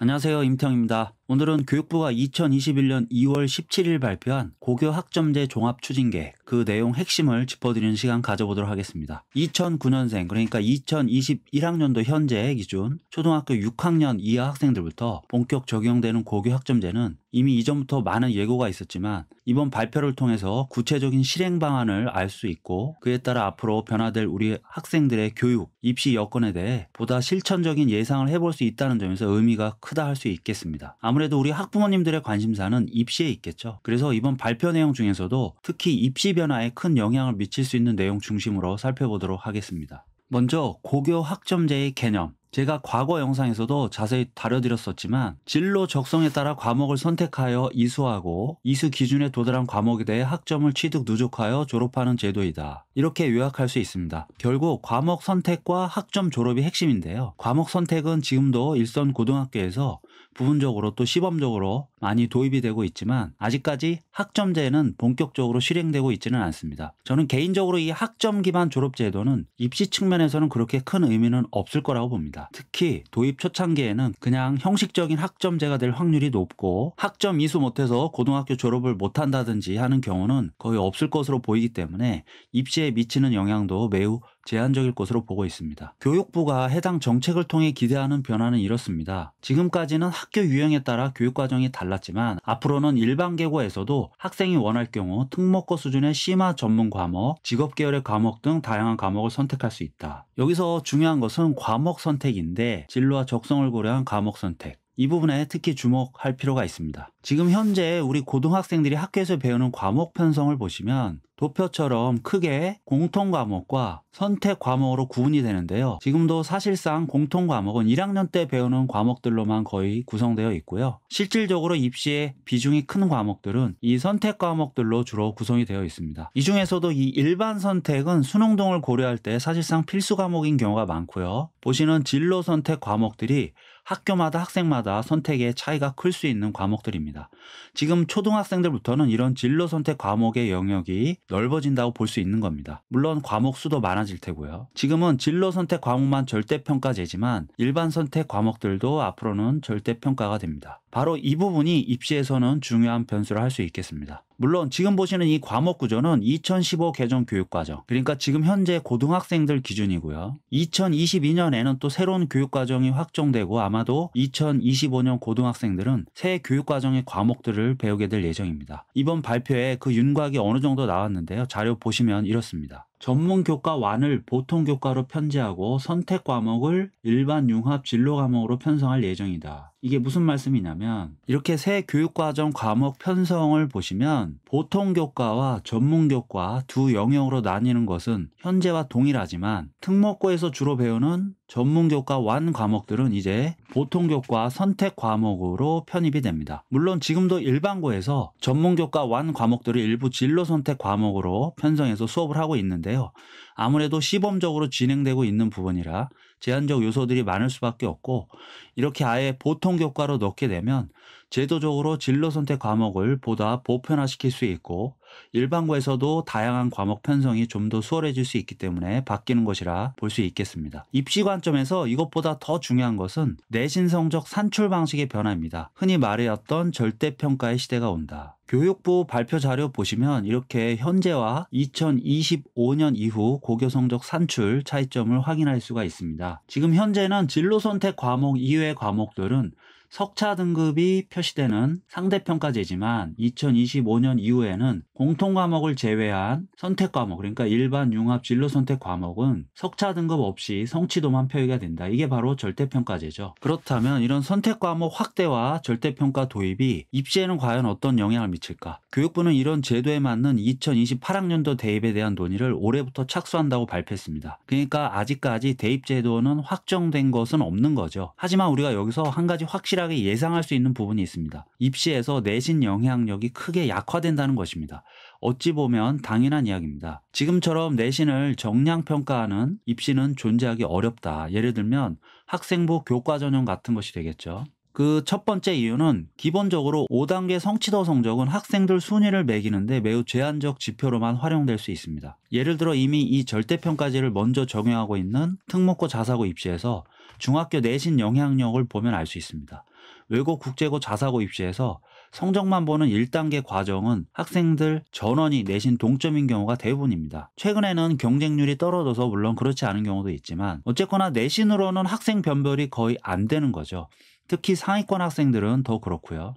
안녕하세요. 임태형입니다. 오늘은 교육부가 2021년 2월 17일 발표한 고교 학점제 종합추진계획 그 내용 핵심을 짚어드리는 시간 가져보도록 하겠습니다. 2009년생 그러니까 2021학년도 현재 기준 초등학교 6학년 이하 학생들부터 본격 적용되는 고교 학점제는 이미 이전부터 많은 예고가 있었지만 이번 발표를 통해서 구체적인 실행 방안을 알 수 있고 그에 따라 앞으로 변화될 우리 학생들의 교육, 입시 여건에 대해 보다 실천적인 예상을 해볼 수 있다는 점에서 의미가 크다 할 수 있겠습니다. 아무래도 우리 학부모님들의 관심사는 입시에 있겠죠. 그래서 이번 발표 내용 중에서도 특히 입시 변화에 큰 영향을 미칠 수 있는 내용 중심으로 살펴보도록 하겠습니다. 먼저 고교 학점제의 개념. 제가 과거 영상에서도 자세히 다뤄드렸었지만 진로 적성에 따라 과목을 선택하여 이수하고 이수 기준에 도달한 과목에 대해 학점을 취득 누적하여 졸업하는 제도이다. 이렇게 요약할 수 있습니다. 결국 과목 선택과 학점 졸업이 핵심인데요. 과목 선택은 지금도 일선 고등학교에서 부분적으로 또 시범적으로 많이 도입이 되고 있지만 아직까지 학점제는 본격적으로 실행되고 있지는 않습니다. 저는 개인적으로 이 학점 기반 졸업제도는 입시 측면에서는 그렇게 큰 의미는 없을 거라고 봅니다. 특히 도입 초창기에는 그냥 형식적인 학점제가 될 확률이 높고 학점 이수 못해서 고등학교 졸업을 못한다든지 하는 경우는 거의 없을 것으로 보이기 때문에 입시에 미치는 영향도 매우 제한적일 것으로 보고 있습니다. 교육부가 해당 정책을 통해 기대하는 변화는 이렇습니다. 지금까지는 학교 유형에 따라 교육과정이 달랐지만 앞으로는 일반 계고에서도 학생이 원할 경우 특목고 수준의 심화 전문 과목, 직업계열의 과목 등 다양한 과목을 선택할 수 있다. 여기서 중요한 것은 과목 선택인데 진로와 적성을 고려한 과목 선택. 이 부분에 특히 주목할 필요가 있습니다. 지금 현재 우리 고등학생들이 학교에서 배우는 과목 편성을 보시면 도표처럼 크게 공통 과목과 선택 과목으로 구분이 되는데요. 지금도 사실상 공통 과목은 1학년 때 배우는 과목들로만 거의 구성되어 있고요. 실질적으로 입시에 비중이 큰 과목들은 이 선택 과목들로 주로 구성이 되어 있습니다. 이 중에서도 이 일반 선택은 수능 등을 고려할 때 사실상 필수 과목인 경우가 많고요. 보시는 진로 선택 과목들이 학교마다 학생마다 선택의 차이가 클 수 있는 과목들입니다. 지금 초등학생들부터는 이런 진로 선택 과목의 영역이 넓어진다고 볼 수 있는 겁니다. 물론 과목 수도 많아질 테고요. 지금은 진로 선택 과목만 절대평가제지만 일반 선택 과목들도 앞으로는 절대평가가 됩니다. 바로 이 부분이 입시에서는 중요한 변수를 할 수 있겠습니다. 물론 지금 보시는 이 과목 구조는 2015 개정 교육과정, 그러니까 지금 현재 고등학생들 기준이고요. 2022년에는 또 새로운 교육과정이 확정되고 아마도 2025년 고등학생들은 새 교육과정의 과목들을 배우게 될 예정입니다. 이번 발표에 그 윤곽이 어느 정도 나왔는데요. 자료 보시면 이렇습니다. 전문 교과완을 보통 교과로 편제하고 선택 과목을 일반 융합 진로 과목으로 편성할 예정이다. 이게 무슨 말씀이냐면 이렇게 새 교육과정 과목 편성을 보시면 보통 교과와 전문 교과 두 영역으로 나뉘는 것은 현재와 동일하지만 특목고에서 주로 배우는 전문 교과 완 과목들은 이제 보통 교과 선택 과목으로 편입이 됩니다. 물론 지금도 일반고에서 전문 교과 완 과목들을 일부 진로 선택 과목으로 편성해서 수업을 하고 있는데요. 아무래도 시범적으로 진행되고 있는 부분이라 제한적 요소들이 많을 수밖에 없고 이렇게 아예 보통 교과로 넣게 되면 제도적으로 진로 선택 과목을 보다 보편화시킬 수 있고 일반고에서도 다양한 과목 편성이 좀 더 수월해질 수 있기 때문에 바뀌는 것이라 볼 수 있겠습니다. 입시 관점에서 이것보다 더 중요한 것은 내신 성적 산출 방식의 변화입니다. 흔히 말해왔던 절대평가의 시대가 온다. 교육부 발표 자료 보시면 이렇게 현재와 2025년 이후 고교 성적 산출 차이점을 확인할 수가 있습니다. 지금 현재는 진로 선택 과목 이외의 과목들은 석차 등급이 표시되는 상대평가제지만 2025년 이후에는 공통 과목을 제외한 선택 과목, 그러니까 일반 융합 진로 선택 과목은 석차 등급 없이 성취도만 표기가 된다. 이게 바로 절대평가제죠. 그렇다면 이런 선택 과목 확대와 절대평가 도입이 입시에는 과연 어떤 영향을 미칠까? 교육부는 이런 제도에 맞는 2028학년도 대입에 대한 논의를 올해부터 착수한다고 발표했습니다. 그러니까 아직까지 대입 제도는 확정된 것은 없는 거죠. 하지만 우리가 여기서 한 가지 확실하게 예상할 수 있는 부분이 있습니다. 입시에서 내신 영향력이 크게 약화된다는 것입니다. 어찌 보면 당연한 이야기입니다. 지금처럼 내신을 정량 평가하는 입시는 존재하기 어렵다. 예를 들면 학생부 교과 전형 같은 것이 되겠죠. 그 첫 번째 이유는 기본적으로 5단계 성취도 성적은 학생들 순위를 매기는데 매우 제한적 지표로만 활용될 수 있습니다. 예를 들어 이미 이 절대평가제를 먼저 적용하고 있는 특목고 자사고 입시에서 중학교 내신 영향력을 보면 알 수 있습니다. 외고 국제고 자사고 입시에서 성적만 보는 1단계 과정은 학생들 전원이 내신 동점인 경우가 대부분입니다. 최근에는 경쟁률이 떨어져서 물론 그렇지 않은 경우도 있지만 어쨌거나 내신으로는 학생 변별이 거의 안 되는 거죠. 특히 상위권 학생들은 더 그렇고요.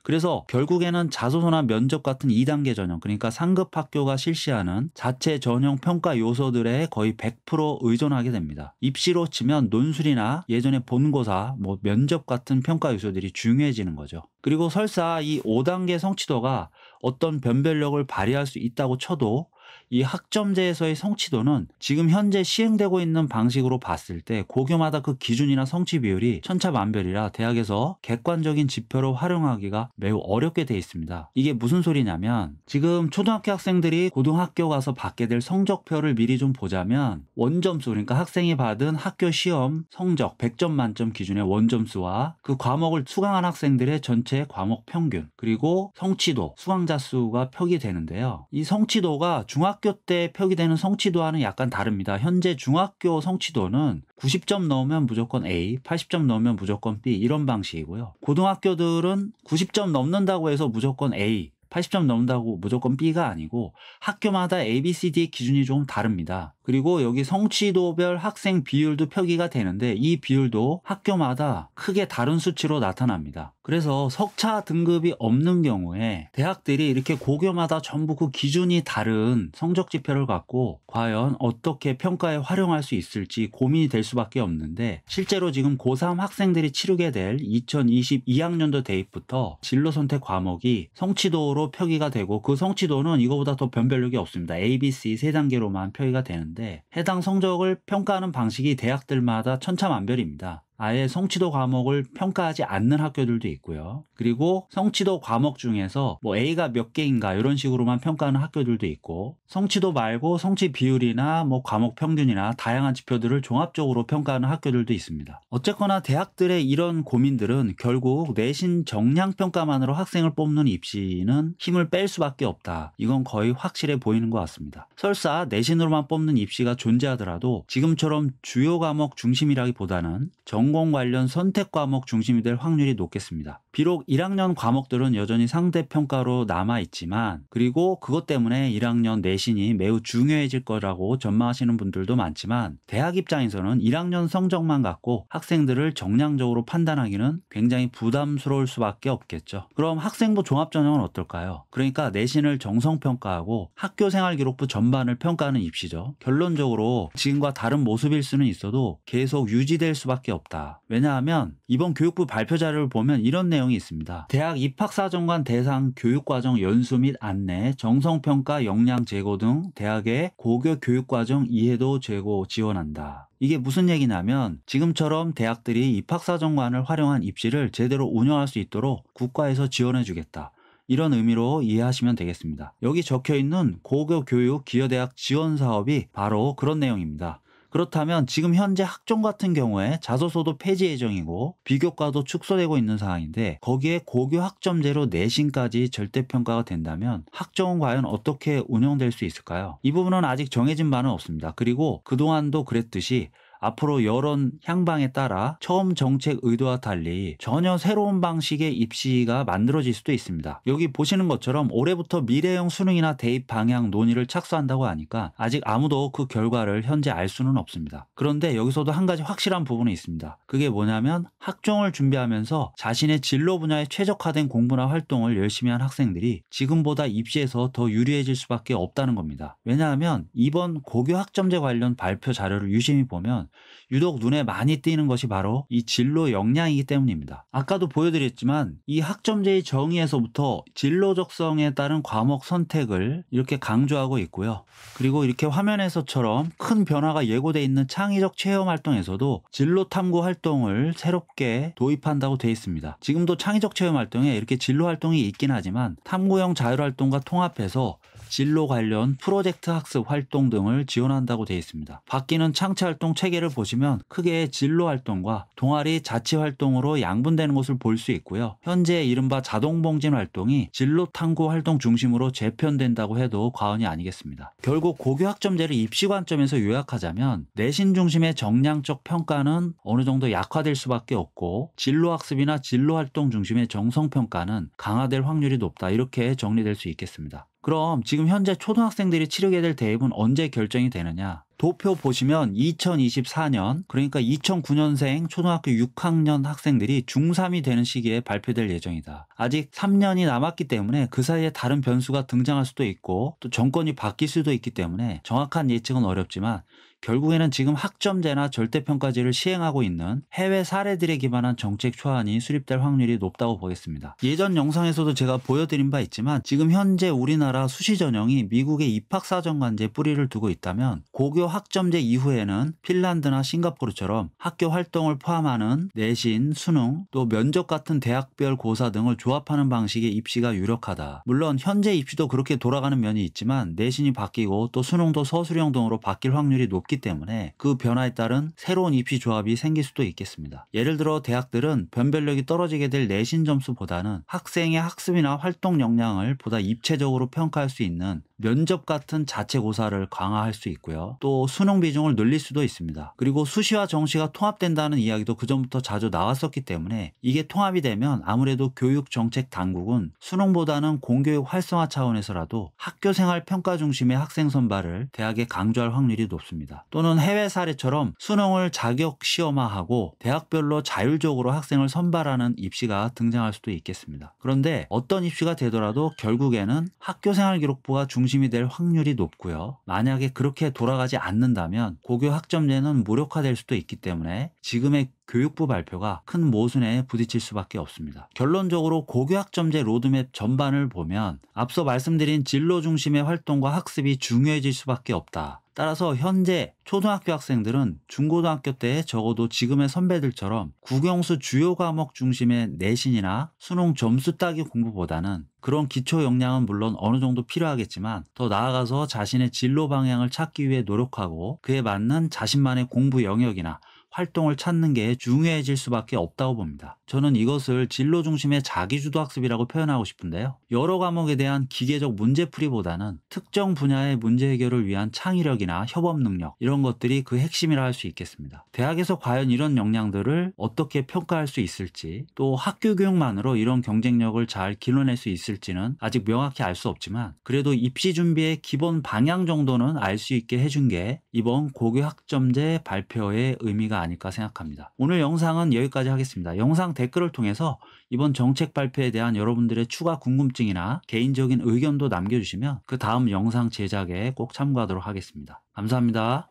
그래서 결국에는 자소서나 면접 같은 2단계 전형, 그러니까 상급 학교가 실시하는 자체 전형 평가 요소들에 거의 100% 의존하게 됩니다. 입시로 치면 논술이나 예전에 본고사, 면접 같은 평가 요소들이 중요해지는 거죠. 그리고 설사 이 5단계 성취도가 어떤 변별력을 발휘할 수 있다고 쳐도 이 학점제에서의 성취도는 지금 현재 시행되고 있는 방식으로 봤을 때 고교마다 그 기준이나 성취 비율이 천차만별이라 대학에서 객관적인 지표로 활용하기가 매우 어렵게 돼 있습니다. 이게 무슨 소리냐면 지금 초등학교 학생들이 고등학교 가서 받게 될 성적표를 미리 좀 보자면 원점수, 그러니까 학생이 받은 학교 시험 성적 100점 만점 기준의 원점수와 그 과목을 수강한 학생들의 전체 과목 평균, 그리고 성취도, 수강자 수가 표기되는데요. 이 성취도가 중학교 때 표기되는 성취도와는 약간 다릅니다. 현재 중학교 성취도는 90점 넣으면 무조건 A, 80점 넣으면 무조건 B 이런 방식이고요. 고등학교들은 90점 넘는다고 해서 무조건 A, 80점 넘는다고 무조건 B가 아니고 학교마다 A, B, C, D 기준이 조금 다릅니다. 그리고 여기 성취도별 학생 비율도 표기가 되는데 이 비율도 학교마다 크게 다른 수치로 나타납니다. 그래서 석차 등급이 없는 경우에 대학들이 이렇게 고교마다 전부 그 기준이 다른 성적 지표를 갖고 과연 어떻게 평가에 활용할 수 있을지 고민이 될 수밖에 없는데, 실제로 지금 고3 학생들이 치르게 될 2022학년도 대입부터 진로 선택 과목이 성취도로 표기가 되고 그 성취도는 이거보다 더 변별력이 없습니다. A, B, C 세 단계로만 표기가 되는데 해당 성적을 평가하는 방식이 대학들마다 천차만별입니다. 아예 성취도 과목을 평가하지 않는 학교들도 있고요. 그리고 성취도 과목 중에서 A가 몇 개인가 이런 식으로만 평가하는 학교들도 있고, 성취도 말고 성취 비율이나 과목 평균이나 다양한 지표들을 종합적으로 평가하는 학교들도 있습니다. 어쨌거나 대학들의 이런 고민들은 결국 내신 정량 평가만으로 학생을 뽑는 입시는 힘을 뺄 수밖에 없다. 이건 거의 확실해 보이는 것 같습니다. 설사 내신으로만 뽑는 입시가 존재하더라도 지금처럼 주요 과목 중심이라기보다는 전공 관련 선택 과목 중심이 될 확률이 높겠습니다. 비록 1학년 과목들은 여전히 상대평가로 남아있지만, 그리고 그것 때문에 1학년 내신이 매우 중요해질 거라고 전망하시는 분들도 많지만, 대학 입장에서는 1학년 성적만 갖고 학생들을 정량적으로 판단하기는 굉장히 부담스러울 수밖에 없겠죠. 그럼 학생부 종합전형은 어떨까요? 그러니까 내신을 정성평가하고 학교생활기록부 전반을 평가하는 입시죠. 결론적으로 지금과 다른 모습일 수는 있어도 계속 유지될 수밖에 없다. 왜냐하면 이번 교육부 발표 자료를 보면 이런 내용이 있습니다. 대학 입학사정관 대상 교육과정 연수 및 안내, 정성평가, 역량 제고 등 대학의 고교 교육과정 이해도 제고 지원한다. 이게 무슨 얘기냐면 지금처럼 대학들이 입학사정관을 활용한 입시를 제대로 운영할 수 있도록 국가에서 지원해주겠다. 이런 의미로 이해하시면 되겠습니다. 여기 적혀있는 고교교육 기여대학 지원 사업이 바로 그런 내용입니다. 그렇다면 지금 현재 학종 같은 경우에 자소서도 폐지 예정이고 비교과도 축소되고 있는 상황인데, 거기에 고교 학점제로 내신까지 절대평가가 된다면 학종은 과연 어떻게 운영될 수 있을까요? 이 부분은 아직 정해진 바는 없습니다. 그리고 그동안도 그랬듯이 앞으로 여론 향방에 따라 처음 정책 의도와 달리 전혀 새로운 방식의 입시가 만들어질 수도 있습니다. 여기 보시는 것처럼 올해부터 미래형 수능이나 대입 방향 논의를 착수한다고 하니까 아직 아무도 그 결과를 현재 알 수는 없습니다. 그런데 여기서도 한 가지 확실한 부분이 있습니다. 그게 뭐냐면 학종을 준비하면서 자신의 진로 분야에 최적화된 공부나 활동을 열심히 한 학생들이 지금보다 입시에서 더 유리해질 수밖에 없다는 겁니다. 왜냐하면 이번 고교 학점제 관련 발표 자료를 유심히 보면 유독 눈에 많이 띄는 것이 바로 이 진로 역량이기 때문입니다. 아까도 보여드렸지만 이 학점제의 정의에서부터 진로적성에 따른 과목 선택을 이렇게 강조하고 있고요. 그리고 이렇게 화면에서처럼 큰 변화가 예고돼 있는 창의적 체험 활동에서도 진로 탐구 활동을 새롭게 도입한다고 되어 있습니다. 지금도 창의적 체험 활동에 이렇게 진로 활동이 있긴 하지만 탐구형 자율 활동과 통합해서 진로 관련 프로젝트 학습 활동 등을 지원한다고 되어 있습니다. 바뀌는 창체활동 체계를 보시면 크게 진로 활동과 동아리 자치 활동으로 양분되는 것을 볼 수 있고요. 현재 이른바 자동봉진 활동이 진로 탐구 활동 중심으로 재편된다고 해도 과언이 아니겠습니다. 결국 고교 학점제를 입시 관점에서 요약하자면 내신 중심의 정량적 평가는 어느 정도 약화될 수밖에 없고 진로 학습이나 진로 활동 중심의 정성 평가는 강화될 확률이 높다, 이렇게 정리될 수 있겠습니다. 그럼 지금 현재 초등학생들이 치르게 될 대입은 언제 결정이 되느냐? 도표 보시면 2024년, 그러니까 2009년생 초등학교 6학년 학생들이 중3이 되는 시기에 발표될 예정이다. 아직 3년이 남았기 때문에 그 사이에 다른 변수가 등장할 수도 있고 또 정권이 바뀔 수도 있기 때문에 정확한 예측은 어렵지만 결국에는 지금 학점제나 절대평가제를 시행하고 있는 해외 사례들에 기반한 정책 초안이 수립될 확률이 높다고 보겠습니다. 예전 영상에서도 제가 보여드린 바 있지만 지금 현재 우리나라 수시 전형이 미국의 입학사정관제에 뿌리를 두고 있다면 고교 학점제 이후에는 핀란드나 싱가포르처럼 학교 활동을 포함하는 내신, 수능, 또 면접 같은 대학별 고사 등을 조합하는 방식의 입시가 유력하다. 물론 현재 입시도 그렇게 돌아가는 면이 있지만 내신이 바뀌고 또 수능도 서술형 등으로 바뀔 확률이 높기 때문에 그 변화에 따른 새로운 입시 조합이 생길 수도 있겠습니다. 예를 들어 대학들은 변별력이 떨어지게 될 내신 점수보다는 학생의 학습이나 활동 역량을 보다 입체적으로 평가할 수 있는 면접 같은 자체 고사를 강화할 수 있고요. 또 수능 비중을 늘릴 수도 있습니다. 그리고 수시와 정시가 통합된다는 이야기도 그전부터 자주 나왔었기 때문에 이게 통합이 되면 아무래도 교육정책 당국은 수능보다는 공교육 활성화 차원에서라도 학교생활 평가 중심의 학생 선발을 대학에 강조할 확률이 높습니다. 또는 해외 사례처럼 수능을 자격 시험화하고 대학별로 자율적으로 학생을 선발하는 입시가 등장할 수도 있겠습니다. 그런데 어떤 입시가 되더라도 결국에는 학교생활 기록부가 중심이 될 확률이 높고요. 만약에 그렇게 돌아가지 않는다면 고교 학점제는 무력화될 수도 있기 때문에 지금의 교육부 발표가 큰 모순에 부딪힐 수밖에 없습니다. 결론적으로 고교 학점제 로드맵 전반을 보면 앞서 말씀드린 진로 중심의 활동과 학습이 중요해질 수밖에 없다. 따라서 현재 초등학교 학생들은 중고등학교 때 적어도 지금의 선배들처럼 국영수 주요 과목 중심의 내신이나 수능 점수 따기 공부보다는 그런 기초 역량은 물론 어느 정도 필요하겠지만 더 나아가서 자신의 진로 방향을 찾기 위해 노력하고 그에 맞는 자신만의 공부 영역이나 활동을 찾는 게 중요해질 수밖에 없다고 봅니다. 저는 이것을 진로 중심의 자기주도 학습이라고 표현하고 싶은데요. 여러 과목에 대한 기계적 문제풀이보다는 특정 분야의 문제 해결을 위한 창의력이나 협업 능력, 이런 것들이 그 핵심이라 할 수 있겠습니다. 대학에서 과연 이런 역량들을 어떻게 평가할 수 있을지, 또 학교 교육만으로 이런 경쟁력을 잘 길러낼 수 있을지는 아직 명확히 알 수 없지만 그래도 입시 준비의 기본 방향 정도는 알 수 있게 해준 게 이번 고교 학점제 발표의 의미가 아닐까 생각합니다. 오늘 영상은 여기까지 하겠습니다. 영상 댓글을 통해서 이번 정책 발표에 대한 여러분들의 추가 궁금증이나 개인적인 의견도 남겨주시면 그 다음 영상 제작에 꼭 참고하도록 하겠습니다. 감사합니다.